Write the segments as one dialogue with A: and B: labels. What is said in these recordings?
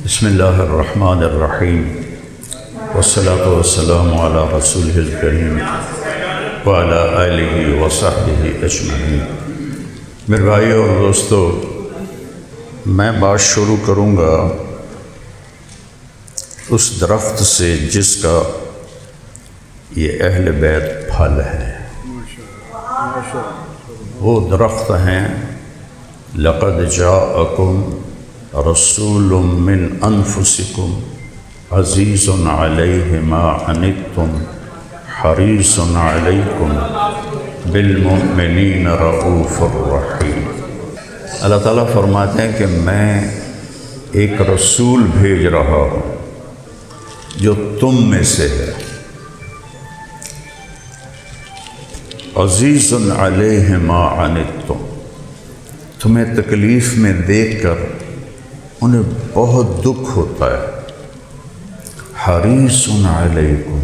A: بسم اللہ الرحمن الرحیم والصلاة والسلام علی رسولہ الکریم وعلی آلہ وصحبہ اجمعین۔ میرے بھائیو اور دوستو، میں بات شروع کروں گا اس درخت سے جس کا یہ اہل بیت پھل ہے۔ وہ درخت ہیں لقد جاءکم رسول من انفسکم عزیز علیہ ما عنتم حریص علیکم بالمؤمنین رؤوف الرحیم۔ اللہ تعالیٰ فرماتے ہیں کہ میں ایک رسول بھیج رہا ہوں جو تم میں سے ہے، عزیز علیہ ما عنتم، تمہیں تکلیف میں دیکھ کر انہیں بہت دکھ ہوتا ہے، حریص علیکم،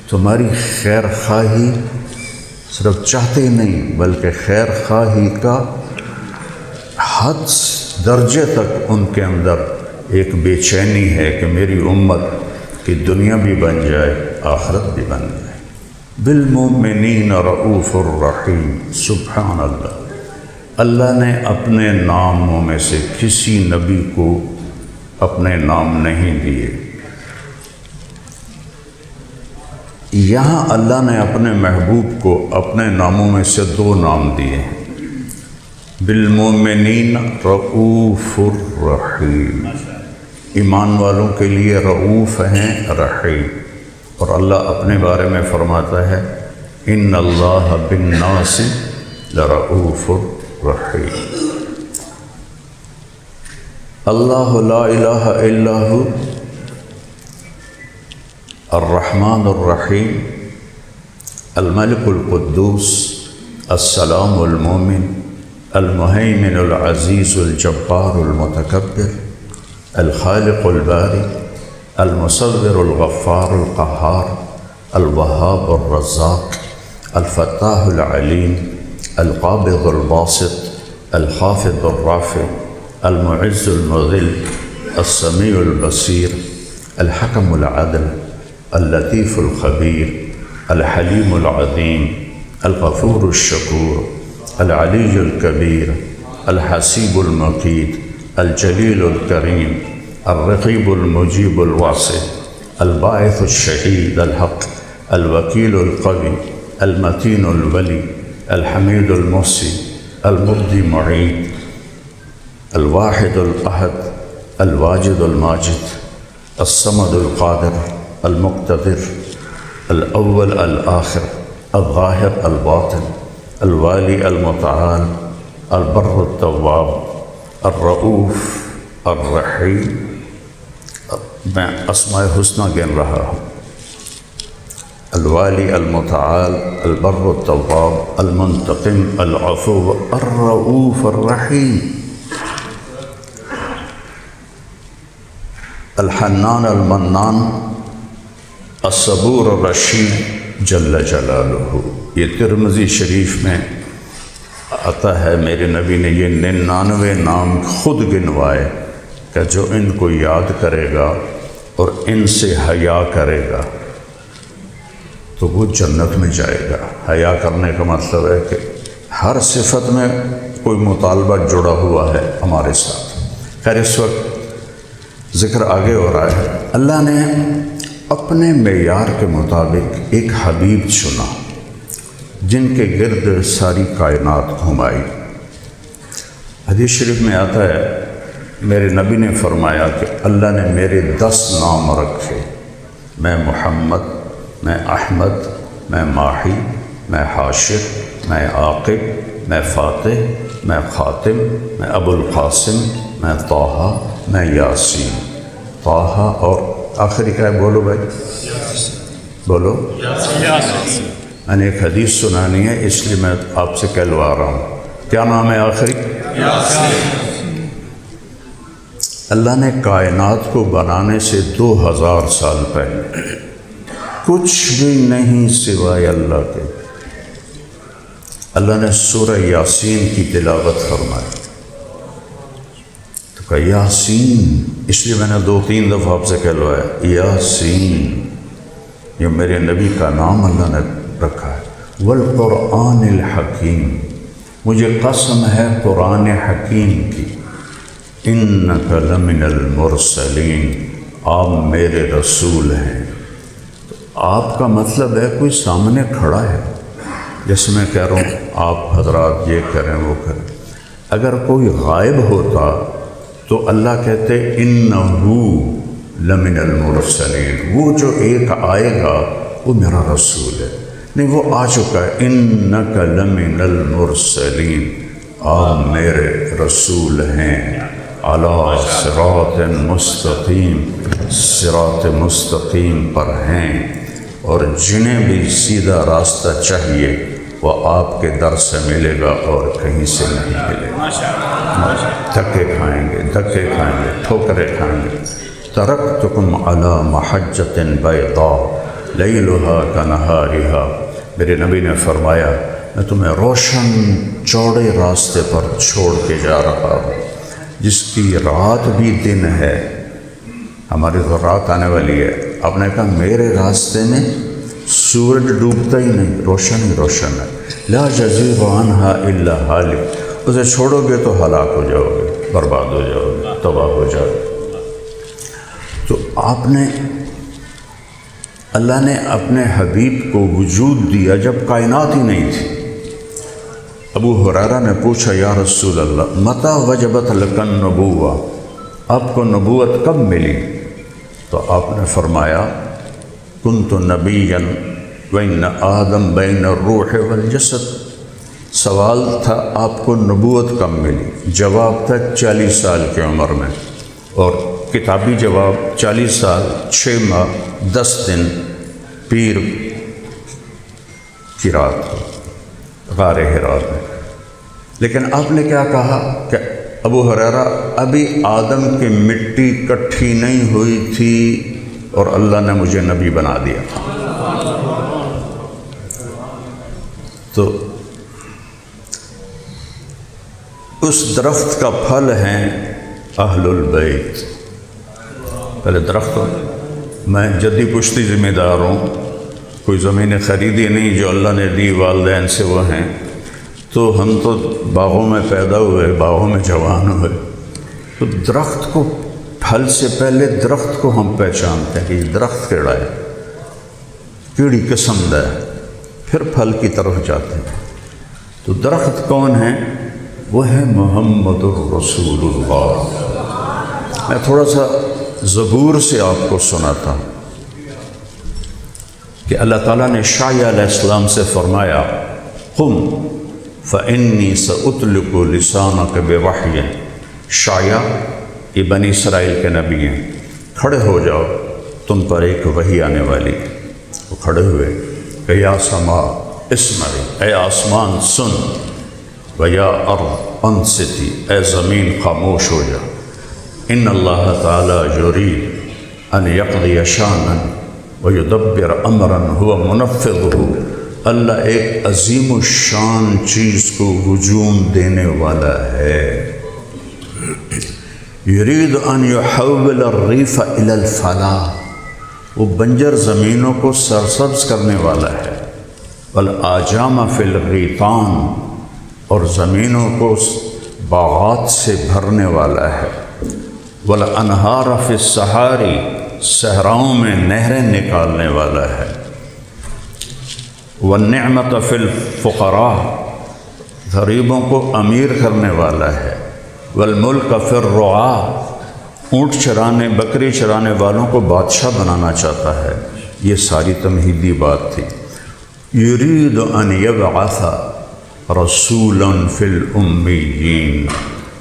A: تمہاری خیر خواہی صرف چاہتے نہیں بلکہ خیر خواہی کا حد درجے تک ان کے اندر ایک بے چینی ہے کہ میری امت کی دنیا بھی بن جائے آخرت بھی بن جائے۔ بالمؤمنین رؤوف الرحیم۔ سبحان اللہ، اللہ نے اپنے ناموں میں سے کسی نبی کو اپنے نام نہیں دیے۔ یہاں اللہ نے اپنے محبوب کو اپنے ناموں میں سے دو نام دیے ہیں، بالمؤمنین رؤوف الرحیم، ایمان والوں کے لیے رؤوف ہیں، رحیم۔ اور اللہ اپنے بارے میں فرماتا ہے ان اللہ بالناس لرؤوف الرحیم۔ اللہ لا الہ الا ہو الرحمن الرحیم، الملک القدوس السلام المومن المہیمن العزیز الجبار المتکبر الخالق الباری المصور الغفار القہار الوہاب الرزاق الفتاح العلیم القابض الباسط الخافض الرافع المعز المذل السمیع البصیر الحکم العدل اللطیف الخبیر الحلیم العظیم الغفور الشکور العلی الکبیر الحسیب المقیت الجلیل الکریم الرقیب المجیب الواسع الباعث الشہید الحق الوکیل القوی المتین الولی الحمید المحصی المبدی معید الواحد الاحد الواجد الماجد الصمد القادر المقتدر الاول الآخر الظاہر الباطن الوالی المتعال البر التواب الرؤوف الرحیم۔ میں اسماء حسنہ گن رہا ہوں، الوالی المتعال البر التواب المنتقم العفو الرؤوف الرحیم، الحنان المنان الصبور الرشید جل جلالہ۔ یہ ترمذی شریف میں آتا ہے، میرے نبی نے یہ 99 نام خود گنوائے کہ جو ان کو یاد کرے گا اور ان سے حیا کرے گا تو وہ جنت میں جائے گا۔ حیا کرنے کا مطلب ہے کہ ہر صفت میں کوئی مطالبہ جڑا ہوا ہے ہمارے ساتھ۔ خیر، اس وقت ذکر آگے ہو رہا ہے، اللہ نے اپنے معیار کے مطابق ایک حبیب چنا جن کے گرد ساری کائنات گھمائی۔ حدیث شریف میں آتا ہے، میرے نبی نے فرمایا کہ اللہ نے میرے 10 نام رکھے، میں محمد، میں احمد، میں ماہی، میں حاشر، میں عاقب، میں فاتح، میں خاتم، میں ابو القاسم، میں طٰہٰ، میں یاسین۔ طٰہٰ اور آخری کیا ہے؟ بولو بھائی، بولو۔ میں نے ایک حدیث سنانی ہے اس لیے میں آپ سے کہلوا رہا ہوں، کیا نام ہے آخری؟ اللہ نے کائنات کو بنانے سے 2000 سال پہلے کچھ بھی نہیں سوائے اللہ کے، اللہ نے سورہ یاسین کی تلاوت فرمائی۔ کہ یاسین، اس لیے میں نے 2-3 دفعہ آپ سے کہلوایا یاسین، یہ میرے نبی کا نام اللہ نے رکھا ہے۔ والقرآن الحکیم، مجھے قسم ہے قرآن حکیم کی، انک لمن المرسلین، آپ میرے رسول ہیں۔ تو آپ کا مطلب ہے کوئی سامنے کھڑا ہے، جیسے میں کہہ رہا ہوں آپ حضرات یہ کریں وہ کریں۔ اگر کوئی غائب ہوتا تو اللہ کہتے انہو لمن المرسلین، وہ جو ایک آئے گا وہ میرا رسول ہے۔ نہیں، وہ آ چکا ہے، انک لمن المرسلین، آپ میرے رسول ہیں، علی صراط مستقیم، صراط مستقیم پر ہیں، اور جنہیں بھی سیدھا راستہ چاہیے وہ آپ کے در سے ملے گا اور کہیں سے نہیں ملے گا۔ دھکے کھائیں گے، دھکے کھائیں گے، ٹھوکریں کھائیں گے۔ ترکتکم علی محجۃ بیضاء لیلھا کنہارھا، میرے نبی نے فرمایا میں تمہیں روشن چوڑے راستے پر چھوڑ کے جا رہا ہوں، جس کی رات بھی دن ہے۔ ہماری تو رات آنے والی ہے، آپ نے کہا میرے راستے میں سورج ڈوبتا ہی نہیں، روشن ہی روشن ہے۔ لا یزیغ عنہا الا ہالک، اسے چھوڑو گے تو ہلاک ہو جاؤ گے، برباد ہو جاؤ گے، تباہ ہو جاؤ گے۔ تو آپ نے، اللہ نے اپنے حبیب کو وجود دیا جب کائنات ہی نہیں تھی۔ ابو ہریرہ نے پوچھا یا رسول اللہ متى وجبت لک النبوہ، آپ کو نبوت کب ملی؟ تو آپ نے فرمایا کنت نبیا وان آدم بین الروح والجسد۔ سوال تھا آپ کو نبوت کب ملی، جواب تھا 40 سال کی عمر میں، اور کتابی جواب 40 سال 6 ماہ 10 دن پیر کی رات غار حرا میں۔ لیکن آپ نے کیا کہا کہ ابو ہریرہ ابھی آدم کی مٹی کٹھی نہیں ہوئی تھی اور اللہ نے مجھے نبی بنا دیا تھا۔ تو اس درخت کا پھل ہیں اہل البیت۔ پہلے درخت، میں جدی پشتی ذمہ دار ہوں، کوئی زمینیں خریدی نہیں، جو اللہ نے دی والدین سے وہ ہیں۔ تو ہم تو باغوں میں پیدا ہوئے، باغوں میں جوان ہوئے، تو درخت کو، پھل سے پہلے درخت کو ہم پہچانتے ہیں کہ یہ درخت کیڑا ہے، کیڑی قسم دا ہے، پھر پھل کی طرف جاتے ہیں۔ تو درخت کون ہے؟ وہ ہے محمد الرسول اللہ۔ میں تھوڑا سا زبور سے آپ کو سناتا ہوں کہ اللہ تعالیٰ نے شعیہ علیہ السلام سے فرمایا قم فإنی سأطلق لسانک بوحی۔ شعیہ یہ بنی اسرائیل کے نبی ہیں، کھڑے ہو جاؤ، تم پر ایک وحی آنے والی۔ وہ کھڑے ہوئے کہ یا سما اسمعی، اے آسمان سن، ویا ارض انصتی، اے زمین خاموش ہو جا۔ ان اللہ تعالی یرید ان یقضی شانا ویدبر امرا هو منفذہ۔ اللہ ایک عظیم الشان چیز کو ہجوم دینے والا ہے۔ یرید ان یحول الریف الی الفلاح، وہ بنجر زمینوں کو سرسبز کرنے والا ہے۔ والاجام فی الغیطان، اور زمینوں کو باغات سے بھرنے والا ہے۔ والانہار فی الصحاری، صحراؤں میں نہریں نکالنے والا ہے۔ والنعمت فی الفقراء، غریبوں کو امیر کرنے والا ہے۔ والملک فی الرعاء، اونٹ چرانے بکری چرانے والوں کو بادشاہ بنانا چاہتا ہے۔ یہ ساری تمہیدی بات تھی۔ یرید ان یبعث رسولا فی الامیین،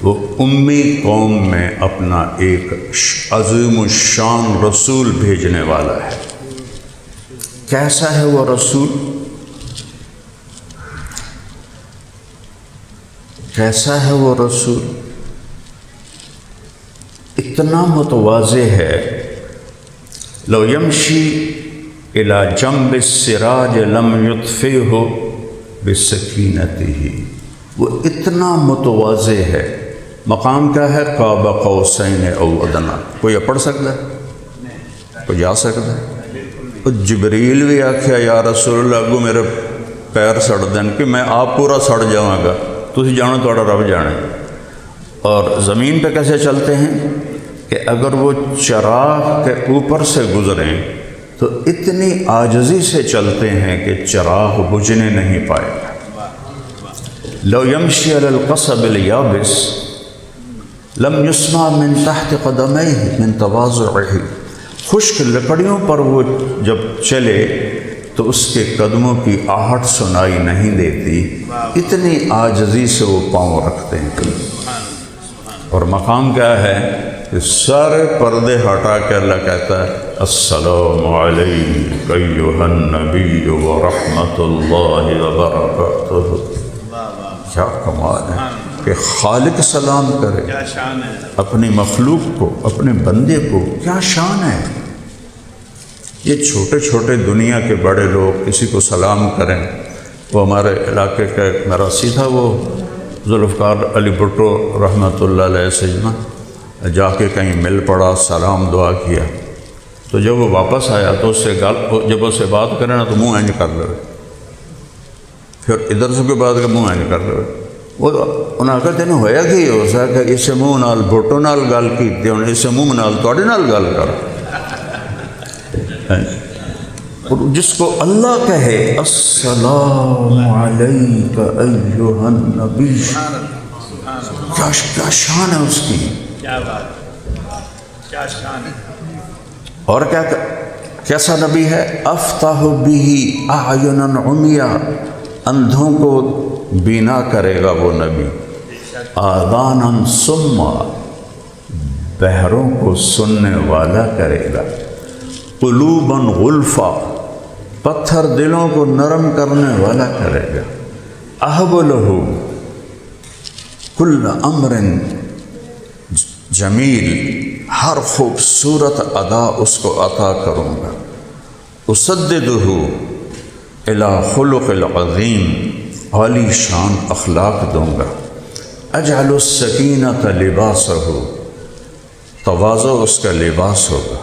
A: وہ امی قوم میں اپنا ایک عظیم الشان رسول بھیجنے والا ہے۔ کیسا ہے وہ رسول؟ کیسا ہے وہ رسول؟ اتنا متواضع ہے، لو یمشی الی جنب السراج لم یطفئہ بسکینتہ، وہ اتنا متواضع ہے مقام کیا ہے؟ قاب قوسین او ادنا۔ کوئی پڑھ سکتا ہے؟ کوئی جا سکتا ہے؟ تو جبریل بھی آکھیا یا رسول اللہ اگو میرے پیر سڑ دین کہ میں آپ پورا سڑ جاؤں گا، تسی جانو توڑا رب جانے۔ اور زمین پہ کیسے چلتے ہیں کہ اگر وہ چراغ کے اوپر سے گزریں تو اتنی عاجزی سے چلتے ہیں کہ چراغ بجھنے نہیں پائے گا۔ لو یمشی علی القصب الیابس لم یسمع من تحت قدمیہ من تواضعہ۔ خشک لکڑیوں پر وہ جب چلے تو اس کے قدموں کی آہٹ سنائی نہیں دیتی، اتنی عاجزی سے وہ پاؤں رکھتے ہیں۔ اور مقام کیا ہے کہ سارے پردے ہٹا کے اللہ کہتا ہے السلام علیک ایھا النبی ورحمۃ اللہ وبرکاتہ۔ کیا کمال ہے کہ خالق سلام کرے اپنی مخلوق کو، اپنے بندے کو، کیا شان ہے۔ یہ چھوٹے چھوٹے دنیا کے بڑے لوگ کسی کو سلام کریں۔ وہ ہمارے علاقے کا ایک مراسی تھا، وہ ذوالفقار علی بھٹو رحمۃ اللہ علیہ سجنہ، جا کے کہیں مل پڑا، سلام دعا کیا، تو جب وہ واپس آیا تو اس سے جب اس سے بات کرے نا تو منہ اینج کر لے، پھر ادھر سے کوئی بات کر منہ اینج کر لے۔ وہ انہاں کہتے ہیں ہویا کہ ہو سکتا کہ اسے منہ نال بھٹو نال گل کیتی، ہن اسے منہ نال تواڈے نال گل کر۔ اور جس کو اللہ کہے السلام علیک ایھا النبی، کیا شان ہے اس کی،
B: کیا بات، کیا شان ہے۔
A: اور کیسا نبی ہے؟ افتح بہ اعینا عمیا، اندھوں کو بینا کرے گا وہ نبی، آذانا صما، بہروں کو سننے والا کرے گا، قلوبا غلفا، پتھر دلوں کو نرم کرنے والا کرے گا، اہب لہ کل امر جمیل، ہر خوبصورت ادا اس کو عطا کروں گا، اسددہ الی خلق العظیم، عالی شان اخلاق دوں گا، اجعل السکینۃ لباسہ، تواضع اس کا لباس ہوگا،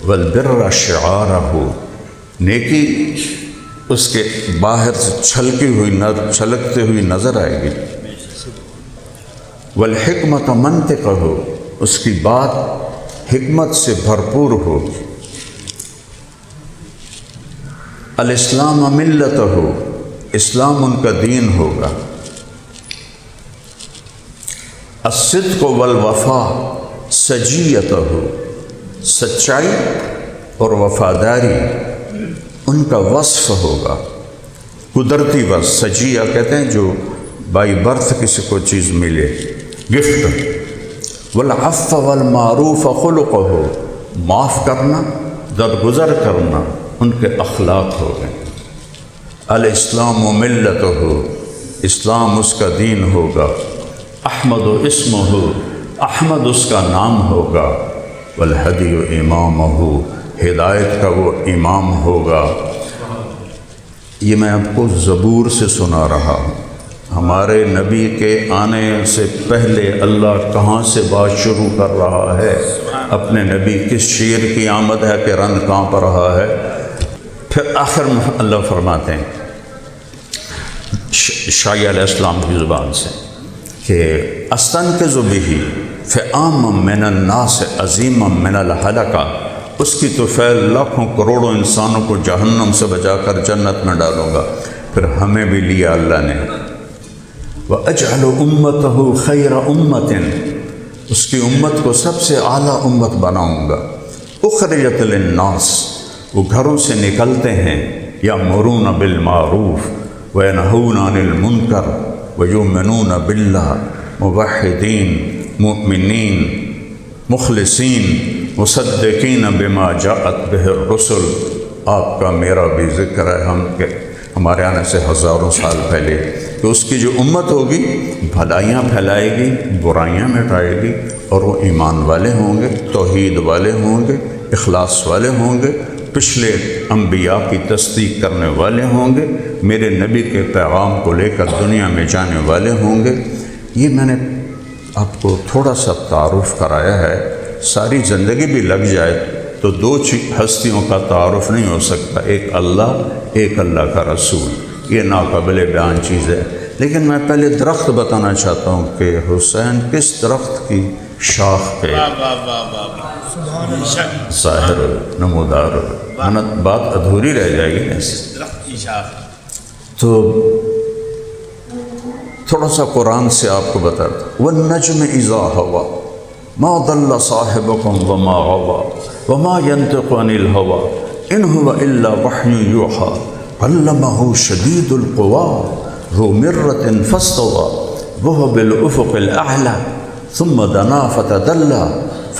A: والبر شعارہ، نیکی اس کے باہر سے چھلکتے ہوئی نظر آئے گی، والحکمت منطقہ، اس کی بات حکمت سے بھرپور ہوگی، الاسلام ملتہ، اسلام ان کا دین ہوگا، الصدق والوفا سجیتہ، سچائی اور وفاداری ان کا وصف ہوگا، قدرتی وصف۔ سجیہ کہتے ہیں جو بائی برتھ کسی کو چیز ملے، گفٹ۔ والعفو والمعروف خلقہ، معاف کرنا، درگزر کرنا ان کے اخلاق ہو گئے۔ الاسلام ملتہ، اسلام اس کا دین ہوگا، احمد اسمہ، احمد اس کا نام ہوگا، والہدی امامہ، ہدایت کا وہ امام ہوگا۔ یہ میں آپ کو زبور سے سنا رہا ہوں۔ ہمارے نبی کے آنے سے پہلے اللہ کہاں سے بات شروع کر رہا ہے؟ اپنے نبی کس شیر کی آمد ہے کہ رند کانپ رہا ہے؟ پھر آخر میں اللہ فرماتے ہیں شاعر علیہ السلام کی زبان سے کہ استنقذ بہ فئاما من الناس عظیما من الحلقہ، اس کی طفیل لاکھوں کروڑوں انسانوں کو جہنم سے بچا کر جنت میں ڈالوں گا۔ پھر ہمیں بھی لیا اللہ نے، وَأَجْعَلُ أُمَّتَهُ خَيْرَ أُمَّةٍ، اس کی امت کو سب سے اعلیٰ امت بناؤں گا، اخرجت للناس، وہ گھروں سے نکلتے ہیں، یأمرون بالمعروف وینہون عن المنکر ویؤمنون باللہ، موحدین، مؤمنین، مخلصین، مصدقین بما جاءت بہ الرسل۔ آپ کا میرا بھی ذکر ہے ہمارے آنے سے ہزاروں سال پہلے کہ اس کی جو امت ہوگی بھلائیاں پھیلائے گی، برائیاں مٹائے گی، اور وہ ایمان والے ہوں گے، توحید والے ہوں گے، اخلاص والے ہوں گے، پچھلے انبیاء کی تصدیق کرنے والے ہوں گے، میرے نبی کے پیغام کو لے کر دنیا میں جانے والے ہوں گے۔ یہ میں نے آپ کو تھوڑا سا تعارف کرایا ہے، ساری زندگی بھی لگ جائے تو دو ہستیوں کا تعارف نہیں ہو سکتا، ایک اللہ، ایک اللہ کا رسول، یہ ناقابل بیان چیز ہے۔ لیکن میں پہلے درخت بتانا چاہتا ہوں کہ حسین کس درخت کی شاخ پہ ظاہر نمودار بات ادھوری رہ جائے گی ایسے۔
B: درخت کی شاخ
A: تو تھوڑا سا قرآن سے آپ کو بتاتا ہوں، وَالنَّجْمِ إِذَا هَوَى مَا ضَلَّ صَاحِبُكُمْ وَمَا غَوَى وَمَا يَنطِقُ عَنِ الْهَوَى إِنْ هُوَ إِلَّا وَحْيٌ يُوحَىٰ عَلَّمَهُ شَدِيدُ الْقُوَىٰ ذُو مِرَّةٍ فَاسْتَوَىٰ وَهُوَ بِالْأُفُقِ الْأَعْلَىٰ ثُمَّ دَنَا فَتَدَلَّىٰ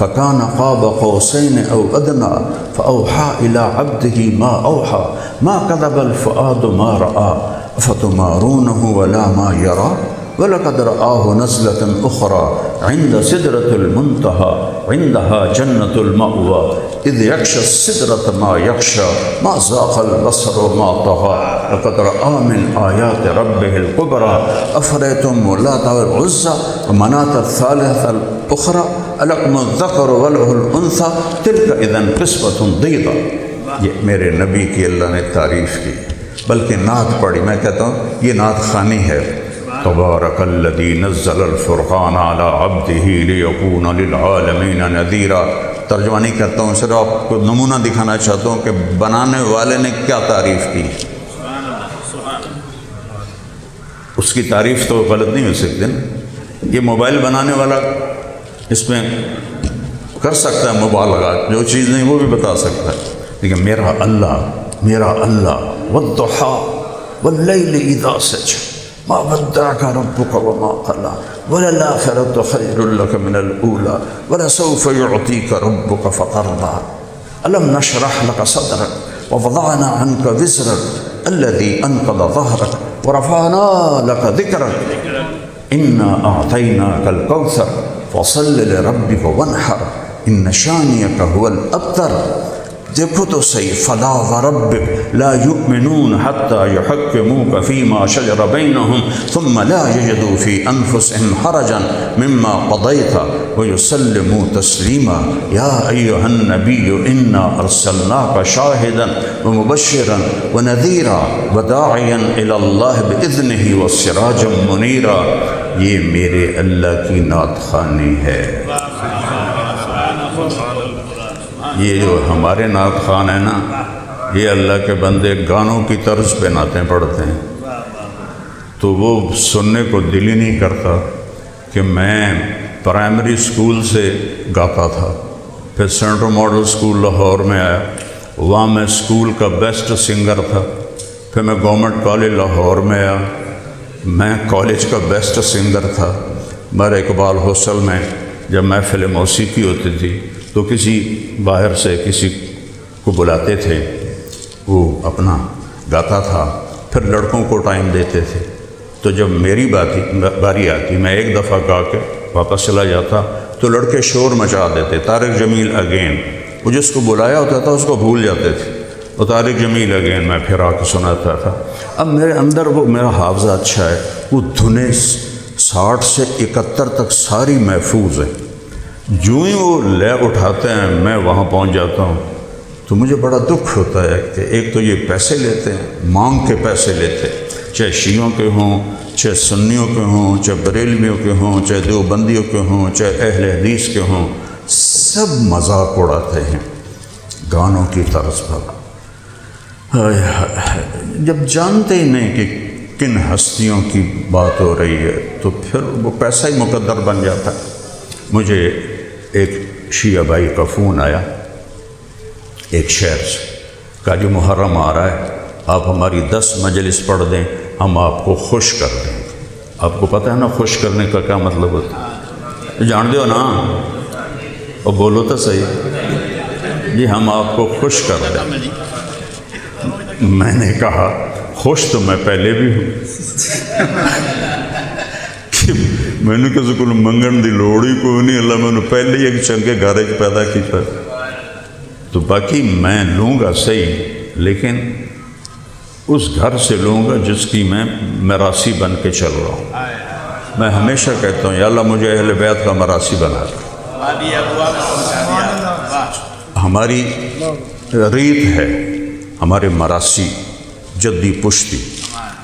A: فَكَانَ قَابَ قَوْسَيْنِ أَوْ أَدْنَىٰ فَأَوْحَىٰ إِلَىٰ عَبْدِهِ مَا أَوْحَىٰ مَا كَذَبَ الْفُؤَادُ مَا رَأَىٰ أَفَتُمَارُونَهُ وَلَا مَا يَرَىٰ وَلَقَدْ رَآهُ نَزْلَةً أُخْرَىٰ عِندَ سِدْرَةِ الْمُنتَهَىٰ عِندَهَا جَنَّةُ الْمَأْوَىٰ إِذْ يَغْشَى السِّدْرَةَ مَا يَغْشَىٰ مَا زَاغَ الْبَصَرُ وَمَا طَغَىٰ لَقَدْ رَآهُ مِنْ آيَاتِ رَبِّهِ الْكُبْرَىٰ أَفَرَأَيْتُمُ اللَّاتَ وَالْعُزَّىٰ وَمَنَاةَ الثَّالِثَةَ الْأُخْرَىٰ أَلَكُمُ الذَّكَرُ وَلَهُ الْأُنثَىٰ تِلْكَ إِذًا قِسْمَةٌ ضِیضَىٰ۔ یہ میرے نبی کی اللہ نے تعریف کی، بلکہ نعت پڑھی۔ میں کہتا ہوں یہ نعت خوانی ہے۔ تبارک الذی نزل الفرقان علی عبدہ لیکون للعالمین نذیرا۔ ترجمہ نہیں کرتا ہوں، صرف آپ کو نمونہ دکھانا چاہتا ہوں کہ بنانے والے نے کیا تعریف کی۔ اس کی تعریف تو غلط نہیں ہو سکتی نا۔ یہ موبائل بنانے والا اس میں کر سکتا ہے مبالغہ، جو چیز نہیں وہ بھی بتا سکتا ہے، لیکن میرا اللہ والضحیٰ واللیل اذا سجى ما ودعك ربك وما قلى وللآخرة خير لك من الأولى ولسوف يعطيك ربك فترضى ألم نشرح لك صدرك ووضعنا عنك وزرك الذي أنقض ظهرك ورفعنا لك ذكرك إنا أعطيناك الكوثر فصل لربك وانحر إن شانئك هو الأبتر۔ دیکھو تو صحیح، فلا وربک لا یؤمنون حتی یحکموک فیما شجر بینہم ثم لا یجدوا فی انفسهم حرجا مما قضیت ویسلموا تسلیما یا ایہا النبی انا ارسلناک شاہدا ومبشرا ونذیرا وداعیا الی اللہ باذنہ وسراجا منیرا۔ یہ میرے اللہ کی نعت خوانی ہے۔ یہ جو ہمارے نعت خوان ہیں نا، یہ اللہ کے بندے گانوں کی طرز پہ نعتیں پڑھتے ہیں، تو وہ سننے کو دل ہی نہیں کرتا کہ میں پرائمری اسکول سے گاتا تھا، پھر سینٹرل ماڈل اسکول لاہور میں آیا، وہاں میں اسکول کا بیسٹ سنگر تھا، پھر میں گورنمنٹ کالج لاہور میں آیا، میں کالج کا بیسٹ سنگر تھا۔ میر اقبال ہوسٹل میں جب محفل موسیقی ہوتی تھی تو کسی باہر سے کسی کو بلاتے تھے، وہ اپنا گاتا تھا، پھر لڑکوں کو ٹائم دیتے تھے، تو جب میری باری آتی میں ایک دفعہ گا کے واپس چلا جاتا تو لڑکے شور مچا دیتے، طارق جمیل اگین، وہ جس کو بلایا ہوتا تھا اس کو بھول جاتے تھے، وہ طارق جمیل اگین میں پھر آ کے سناتا تھا۔ اب میرے اندر وہ میرا حافظہ اچھا ہے، وہ دھنیں 60 سے 71 تک ساری محفوظ ہے، جو ہی وہ لے اٹھاتے ہیں میں وہاں پہنچ جاتا ہوں، تو مجھے بڑا دکھ ہوتا ہے کہ ایک تو یہ پیسے لیتے ہیں، مانگ کے پیسے لیتے ہیں، چاہے شیعوں کے ہوں، چاہے سنیوں کے ہوں، چاہے بریلویوں کے ہوں، چاہے دیوبندیوں کے ہوں، چاہے اہل حدیث کے ہوں، سب مذاق اڑاتے ہیں گانوں کی طرز پر۔ جب جانتے ہی نہیں کہ کن ہستیوں کی بات ہو رہی ہے تو پھر وہ پیسہ ہی مقدر بن جاتا ہے۔ مجھے ایک شیعہ بھائی کا فون آیا ایک شہر سے، کہا جو محرم آ رہا ہے آپ ہماری 10 مجلس پڑھ دیں، ہم آپ کو خوش کر دیں۔ آپ کو پتہ ہے نا خوش کرنے کا کیا مطلب ہوتا ہے؟ جان دو نا، اور بولو تو صحیح، جی ہم آپ کو خوش کر دیں۔ میں نے کہا خوش تو میں پہلے بھی ہوں کہ میں نے کسی کو منگن دی لوڑ ہی کوئی نہیں، اللہ میں نے پہلے ہی ایک چنگے گھر پیدا کیا، تو باقی میں لوں گا صحیح، لیکن اس گھر سے لوں گا جس کی میں میراثی بن کے چل رہا ہوں۔ میں ہمیشہ کہتا ہوں یا اللہ مجھے اہل بیت کا مراسی بنا دے۔
B: ابھی ابوا میں پہنچا دیا۔ واہ،
A: ہماری ریت ہے، ہمارے مراسی جدی پشتی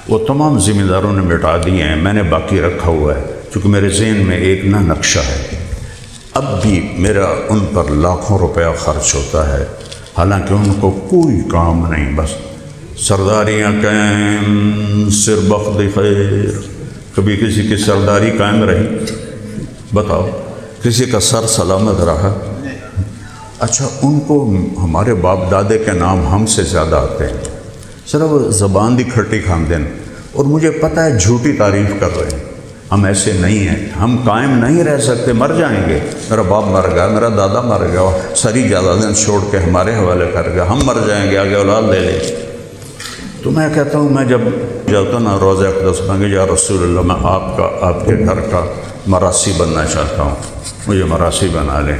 A: وہ تمام ذمہ داروں نے مٹا دیے ہیں، میں نے باقی رکھا ہوا ہے، چونکہ میرے ذہن میں ایک نقشہ ہے۔ اب بھی میرا ان پر لاکھوں روپیہ خرچ ہوتا ہے، حالانکہ ان کو کوئی کام نہیں، بس سرداریاں قائم سر بخت خیر۔ کبھی کسی کی سرداری قائم رہی؟ بتاؤ، کسی کا سر سلامت رہا؟ اچھا، ان کو ہمارے باپ دادے کے نام ہم سے زیادہ آتے ہیں، صرف زبان دی کھٹی کھاندے ہیں، اور مجھے پتہ ہے جھوٹی تعریف کر رہے ہیں۔ ہم ایسے نہیں ہیں، ہم قائم نہیں رہ سکتے، مر جائیں گے۔ میرا باپ مر گیا، میرا دادا مر گیا، ساری جائیدادیں چھوڑ کے ہمارے حوالے کر گیا، ہم مر جائیں گے، آگے اولاد لے لیں۔ تو میں کہتا ہوں، میں جب جاتا نا روضہ اقدس میں کہ یا رسول اللہ، میں آپ کے گھر کا مراسی بننا چاہتا ہوں، مجھے مراسی بنا لیں،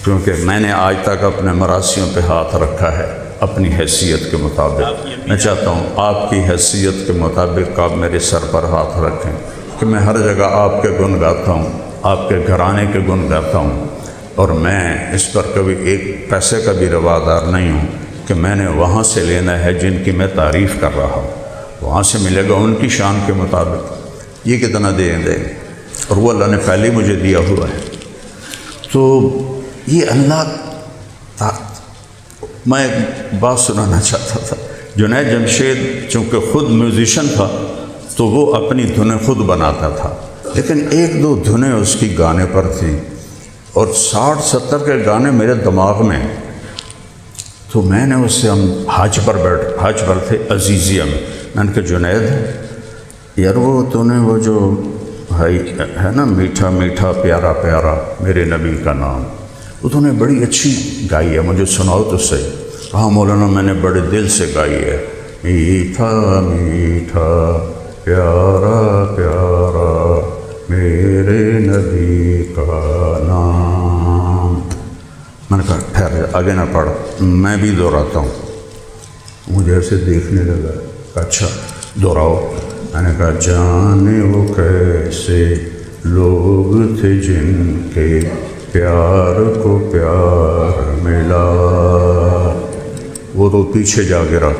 A: کیونکہ میں نے آج تک اپنے مراسیوں پہ ہاتھ رکھا ہے اپنی حیثیت کے مطابق۔ میں چاہتا ہوں آپ کی حیثیت کے مطابق آپ میرے سر پر ہاتھ رکھیں کہ میں ہر جگہ آپ کے گن گاتا ہوں، آپ کے گھرانے کے گن گاتا ہوں، اور میں اس پر کبھی ایک پیسے کا بھی روادار نہیں ہوں کہ میں نے وہاں سے لینا ہے جن کی میں تعریف کر رہا ہوں، وہاں سے ملے گا ان کی شان کے مطابق۔ یہ کتنا دیں گے، اور وہ اللہ نے پہلے مجھے دیا ہوا ہے۔ تو یہ اللہ، میں ایک بات سنانا چاہتا تھا۔ جنید جمشید چونکہ خود میوزیشن تھا تو وہ اپنی دھنیں خود بناتا تھا، لیکن ایک دو دھنیں اس کی گانے پر تھیں، اور 60-70 کے گانے میرے دماغ میں۔ تو میں نے اس سے، ہم حج پر تھے عزیزیہ میں نے کہا جنید یار، وہ تو نے وہ جو ہے نا میٹھا میٹھا پیارا پیارا میرے نبی کا نام، وہ تو نے بڑی اچھی گائی ہے، مجھے سناؤ تو صحیح۔ کہا مولانا میں نے بڑے دل سے گائی ہے، میٹھا میٹھا پیارا پیارا میرے نبی کا نام۔ میں نے کہا ٹھہر جا، آگے نہ پڑھ، میں بھی دہراتا ہوں۔ مجھے ایسے دیکھنے لگا، اچھا دہراؤ۔ میں نے کہا جانے وہ کیسے لوگ تھے جن کے پیار کو پیار ملا، وہ تو پیچھے جا گرا۔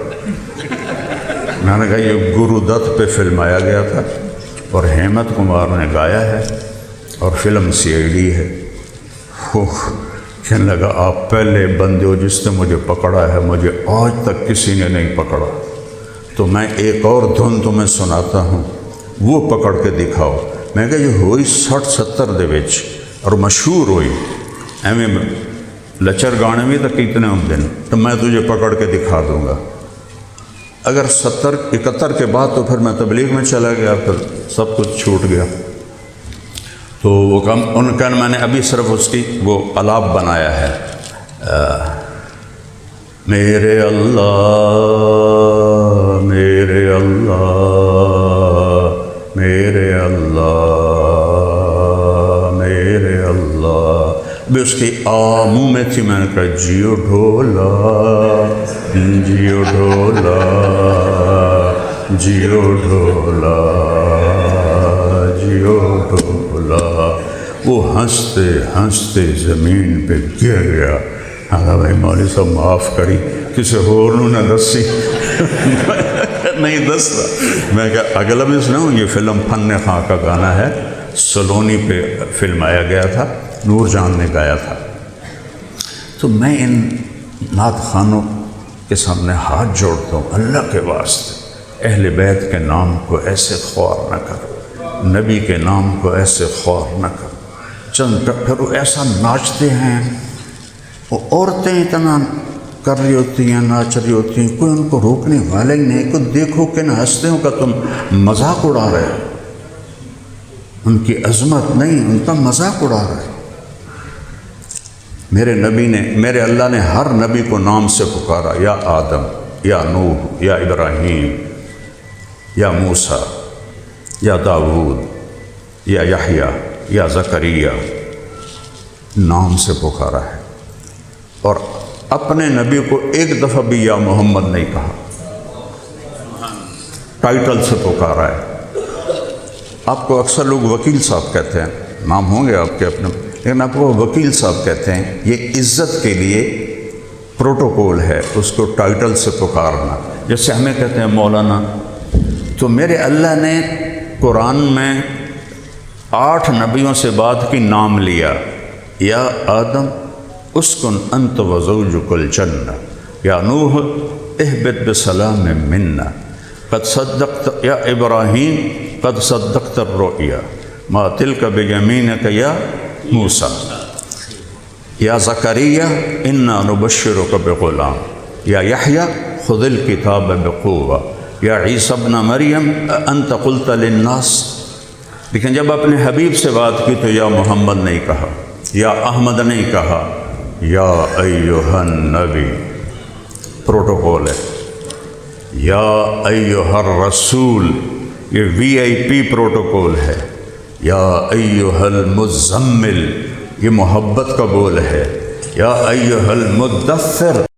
A: میں نے کہا یہ گرو دت پہ فلمایا گیا تھا، اور ہیمت کمار نے گایا ہے، اور فلم CID ہے۔ کہنے لگا آپ پہلے بندے ہو جس نے مجھے پکڑا ہے، مجھے آج تک کسی نے نہیں پکڑا۔ تو میں ایک اور دھن تمہیں سناتا ہوں، وہ پکڑ کے دکھاؤ۔ میں کہا یہ ہوئی 60-70 دے وچ، اور مشہور ہوئی ایویں لچر گانے بھی تو کتنے ہم دن، تو میں تجھے پکڑ کے دکھا دوں گا۔ اگر 70-71 کے بعد تو پھر میں تبلیغ میں چلا گیا، پھر سب کچھ چھوٹ گیا۔ تو وہ ان کا میں نے ابھی صرف اس کی وہ الاپ بنایا ہے، میرے اللہ میرے اللہ میرے اللہ میرے اللہ، بھی اس کی منہ میں تھی۔ میں نے کہا جیو ڈھولا جیو ڈھولا جیو ڈھولا جیو ڈھولا، وہ ہنستے ہنستے زمین پہ گر گیا۔ ہاں بھائی مولوی صاحب معاف کری، کسی اور نہ دسی نہیں دستا۔ میں کہا اگلا بھی سناؤں، یہ فلم فن خاں کا گانا ہے، سلونی پہ فلمایا گیا تھا، نور جان نے گایا تھا۔ تو میں ان نعت خوانوں کے سامنے ہاتھ جوڑتا ہوں، اللہ کے واسطے اہل بیت کے نام کو ایسے خوار نہ کرو، نبی کے نام کو ایسے خوار نہ کرو۔ چند پھر وہ ایسا ناچتے ہیں، وہ عورتیں اتنا کر رہی ہوتی ہیں، ناچ رہی ہوتی ہیں، کوئی ان کو روکنے والے ہی نہیں۔ کوئی دیکھو کہ نہ ہنستے ہو کہ تم مذاق اڑا رہے ہو، ان کی عظمت نہیں، ان کا مذاق اڑا رہے ہو۔ میرے نبی نے، میرے اللہ نے ہر نبی کو نام سے پکارا، یا آدم، یا نوح، یا ابراہیم، یا موسیٰ، یا داؤد، یا یحییٰ، یا زکریا، نام سے پکارا ہے۔ اور اپنے نبی کو ایک دفعہ بھی یا محمد نہیں کہا، ٹائٹل سے پکارا ہے۔ آپ کو اکثر لوگ وکیل صاحب کہتے ہیں، نام ہوں گے آپ کے اپنے، لیکن آپ کو وکیل صاحب کہتے ہیں، یہ عزت کے لیے پروٹوکول ہے، اس کو ٹائٹل سے پکارنا، جیسے ہمیں کہتے ہیں مولانا۔ تو میرے اللہ نے قرآن میں 8 نبیوں سے بات کی، نام لیا، یا آدم اسکن انت وزوجک الجنہ، یا نوح اہبط بسلام منا، قد صدقت یا ابراہیم قد صدقت الرؤیا ما تلک بیمینک یا موسیٰ، یا زکریا انا نبشرک بغلام، یا یحییٰ خذ الکتاب بقوہ، یا عیسیٰ ابن مریم انت قلت للناس۔ لیکن جب اپنے حبیب سے بات کی تو یا محمد نہیں کہا، یا احمد نہیں کہا، یا ایھا النبی، پروٹوکول ہے، یا ایھا الرسول، یہ VIP پروٹوکول ہے، یا ایھا المزمل، یہ محبت کا بول ہے، یا ایھا المدثر۔